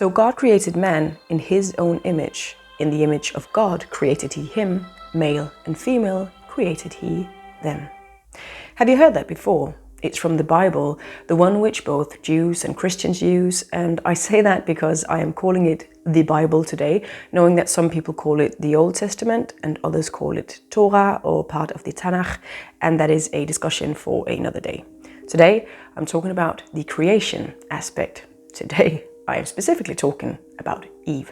So God created man in his own image. In the image of God created he him, male and female created he them. Have you heard that before? It's from the Bible, the one which both Jews and Christians use, and I say that because I am calling it the Bible today, knowing that some people call it the Old Testament and others call it Torah or part of the Tanakh, and that is a discussion for another day. Today, I'm talking about the creation aspect. Today, I am specifically talking about Eve.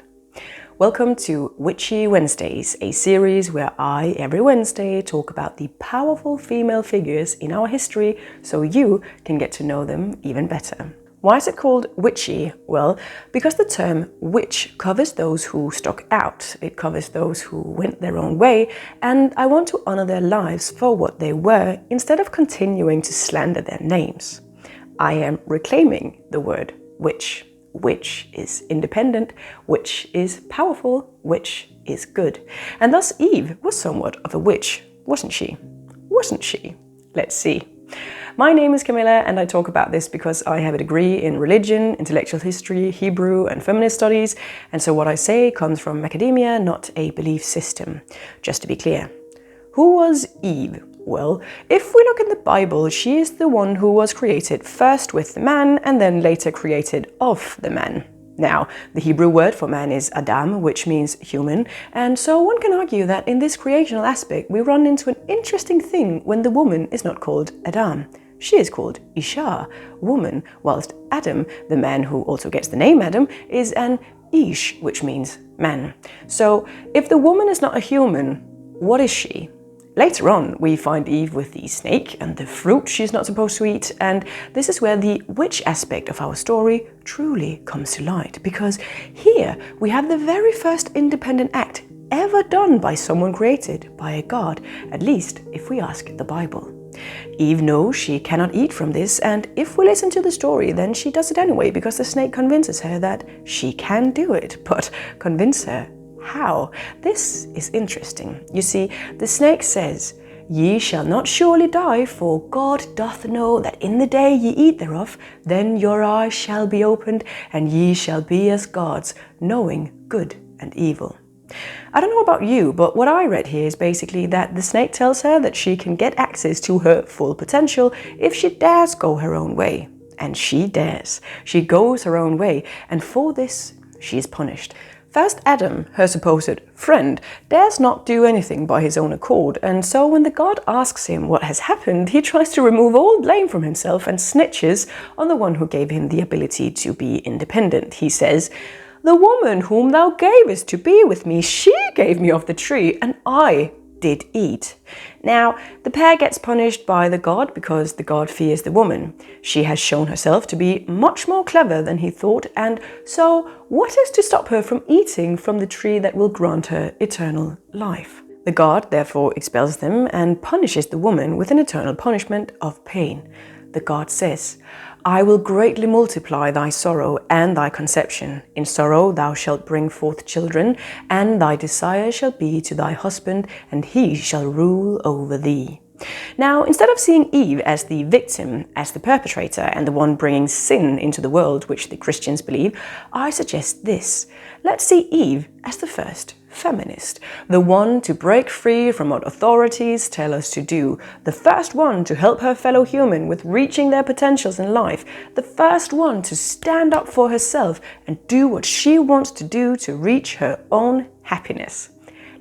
Welcome to Witchy Wednesdays, a series where I, every Wednesday, talk about the powerful female figures in our history so you can get to know them even better. Why is it called witchy? Well, because the term witch covers those who stuck out, it covers those who went their own way, and I want to honor their lives for what they were instead of continuing to slander their names. I am reclaiming the word witch. Witch is independent, witch is powerful, witch is good. And thus Eve was somewhat of a witch, wasn't she? Wasn't she? Let's see. My name is Camilla and I talk about this because I have a degree in religion, intellectual history, Hebrew and feminist studies, and so what I say comes from academia, not a belief system. Just to be clear. Who was Eve? Well, if we look in the Bible, she is the one who was created first with the man and then later created of the man. Now, the Hebrew word for man is Adam, which means human, and so one can argue that in this creational aspect we run into an interesting thing when the woman is not called Adam. She is called Isha, woman, whilst Adam, the man who also gets the name Adam, is an Ish, which means man. So, if the woman is not a human, what is she? Later on, we find Eve with the snake and the fruit she's not supposed to eat, and this is where the witch aspect of our story truly comes to light, because here we have the very first independent act ever done by someone created by a god, at least if we ask the Bible. Eve knows she cannot eat from this, and if we listen to the story, then she does it anyway, because the snake convinces her that she can do it, but convince her how? This is interesting. You see, the snake says, "Ye shall not surely die, for God doth know that in the day ye eat thereof, then your eyes shall be opened, and ye shall be as gods, knowing good and evil." I don't know about you, but what I read here is basically that the snake tells her that she can get access to her full potential if she dares go her own way. And she dares. She goes her own way, and for this, she is punished. First Adam, her supposed friend, dares not do anything by his own accord, and so when the god asks him what has happened, he tries to remove all blame from himself and snitches on the one who gave him the ability to be independent. He says, "The woman whom thou gavest to be with me, she gave me of the tree, and I did eat." Now, the pair gets punished by the god because the god fears the woman. She has shown herself to be much more clever than he thought, and so what is to stop her from eating from the tree that will grant her eternal life? The god therefore expels them and punishes the woman with an eternal punishment of pain. The god says, "I will greatly multiply thy sorrow and thy conception. In sorrow thou shalt bring forth children, and thy desire shall be to thy husband, and he shall rule over thee." Now, instead of seeing Eve as the victim, as the perpetrator, and the one bringing sin into the world, which the Christians believe, I suggest this. Let's see Eve as the first feminist, the one to break free from what authorities tell us to do, the first one to help her fellow human with reaching their potentials in life, the first one to stand up for herself and do what she wants to do to reach her own happiness.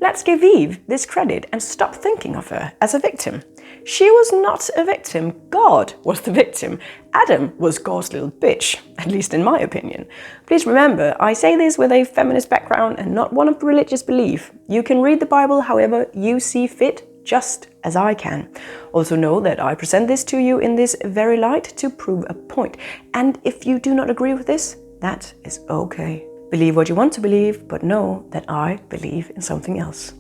Let's give Eve this credit and stop thinking of her as a victim. She was not a victim. God was the victim. Adam was God's little bitch, at least in my opinion. Please remember, I say this with a feminist background and not one of religious belief. You can read the Bible however you see fit, just as I can. Also know that I present this to you in this very light to prove a point. And if you do not agree with this, that is okay. Believe what you want to believe, but know that I believe in something else.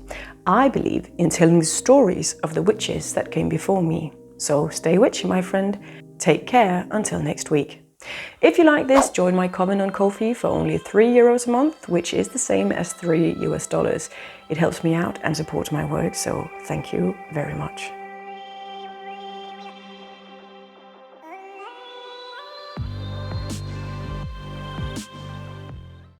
I believe in telling the stories of the witches that came before me. So stay witchy, my friend. Take care until next week. If you like this, join my Coven on Ko-fi for only €3 a month, which is the same as $3 US. It helps me out and supports my work, so thank you very much.